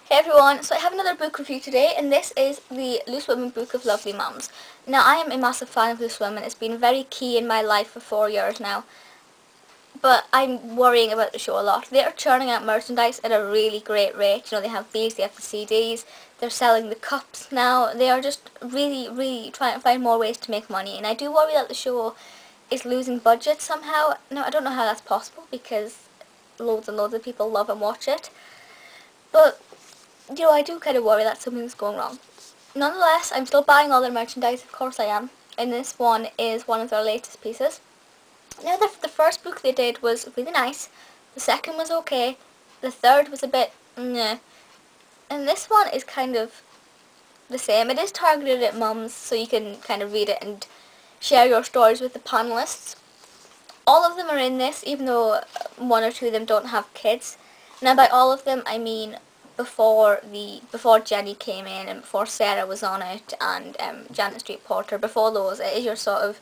Hey everyone, so I have another book review today, and this is the Loose Women Book of Lovely Mums. Now, I am a massive fan of Loose Women. It's been very key in my life for 4 years now, but I'm worrying about the show a lot. They are churning out merchandise at a really great rate. You know, they have these, they have the CDs, they're selling the cups now. They are just really trying to find more ways to make money, and I do worry that the show is losing budget somehow. Now, I don't know how that's possible because loads and loads of people love and watch it, but you know, I do kind of worry that something's going wrong. Nonetheless, I'm still buying all their merchandise, of course I am, and this one is one of their latest pieces. Now, the first book they did was really nice, the second was okay, the third was a bit meh, and this one is kind of the same. It is targeted at mums, so you can kind of read it and share your stories with the panellists. All of them are in this, even though one or two of them don't have kids. Now, by all of them, I mean before Jenny came in and before Sarah was on it and Janet Street Porter, before those, it is your sort of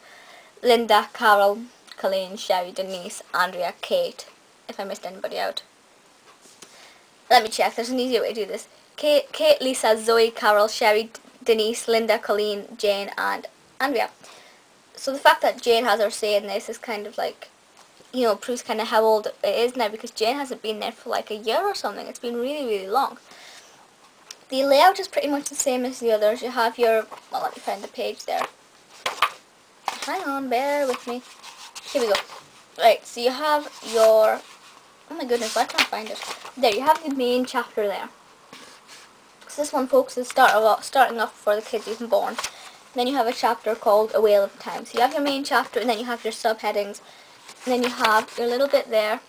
Lynda, Carol, Colleen, Sherry, Denise, Andrea, Kate, if I missed anybody out. Let me check, there's an easier way to do this. Kate, Lisa, Zoe, Carol, Sherry, Denise, Lynda, Colleen, Jane and Andrea. So the fact that Jane has her say in this is kind of like, you know, proves kind of how old it is now, because Jane hasn't been there for like a year or something. It's been really long. The layout is pretty much the same as the others. You have your, well, let me find the page there. Hang on, bear with me. Here we go. Right, so you have your, oh my goodness, why can't I find it? There, you have the main chapter there. So this one focuses starting off before the kid's even born. Then you have a chapter called A Whale of Time. So you have your main chapter, and then you have your subheadings. And then you have your little bit there,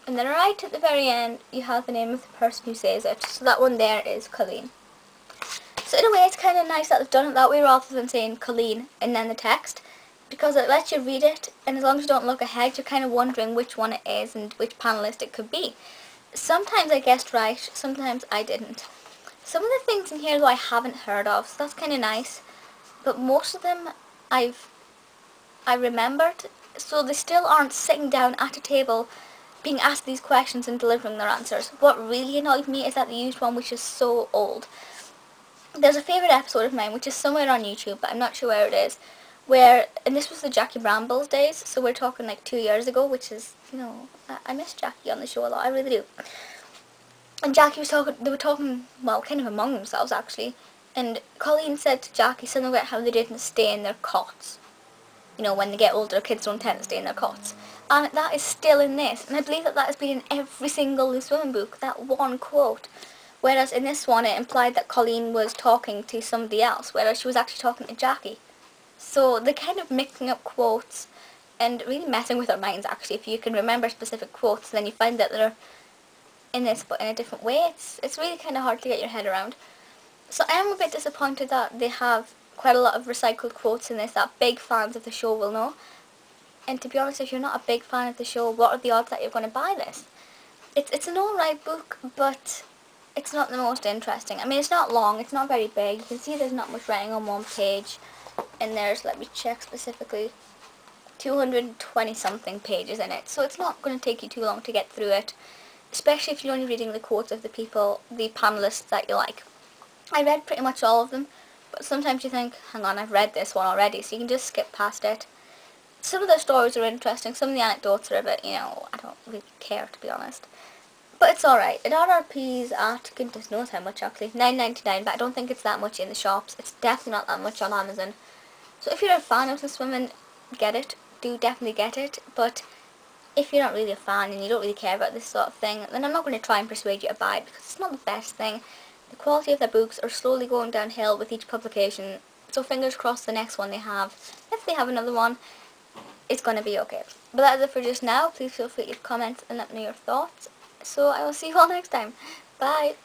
and then right at the very end you have the name of the person who says it. So that one there is Colleen. So in a way it's kind of nice that they've done it that way rather than saying Colleen and then the text, because it lets you read it, and as long as you don't look ahead you're kind of wondering which one it is and which panellist it could be. Sometimes I guessed right, sometimes I didn't. Some of the things in here though I haven't heard of, so that's kind of nice, but most of them I remembered. So they still aren't sitting down at a table being asked these questions and delivering their answers. What really annoyed me is that they used one which is so old. There's a favourite episode of mine which is somewhere on YouTube, but I'm not sure where it is, where, and this was the Jackie Brambles days, so we're talking like 2 years ago, which is, you know, I miss Jackie on the show a lot, I really do. And Jackie was talking, they were talking, well, kind of among themselves actually, and Colleen said to Jackie something about how they didn't stay in their cots. You know, when they get older, kids don't tend to stay in their cots. And that is still in this. And I believe that has been in every single Loose Women book, that one quote. Whereas in this one, it implied that Colleen was talking to somebody else, whereas she was actually talking to Jackie. So they're kind of mixing up quotes and really messing with our minds, actually. If you can remember specific quotes, then you find that they're in this, but in a different way. It's really kind of hard to get your head around. So I am a bit disappointed that they have quite a lot of recycled quotes in this that big fans of the show will know. And to be honest, if you're not a big fan of the show, what are the odds that you're going to buy this? It's an alright book, but it's not the most interesting. I mean, it's not long, it's not very big. You can see there's not much writing on one page. And there's, let me check specifically, 220 something pages in it. So it's not going to take you too long to get through it, especially if you're only reading the quotes of the people, the panellists that you like. I read pretty much all of them. But sometimes you think, hang on, I've read this one already, so you can just skip past it. Some of the stories are interesting, some of the anecdotes are a bit, you know, I don't really care, to be honest. But it's alright. It RRPs at, goodness knows how much actually, $9.99, but I don't think it's that much in the shops. It's definitely not that much on Amazon. So if you're a fan of Loose Women, get it. Do definitely get it. But if you're not really a fan and you don't really care about this sort of thing, then I'm not going to try and persuade you to buy it, because it's not the best thing. The quality of their books are slowly going downhill with each publication, so fingers crossed the next one they have, if they have another one, is going to be okay. But that is it for just now. Please feel free to comment and let me know your thoughts. So I will see you all next time. Bye!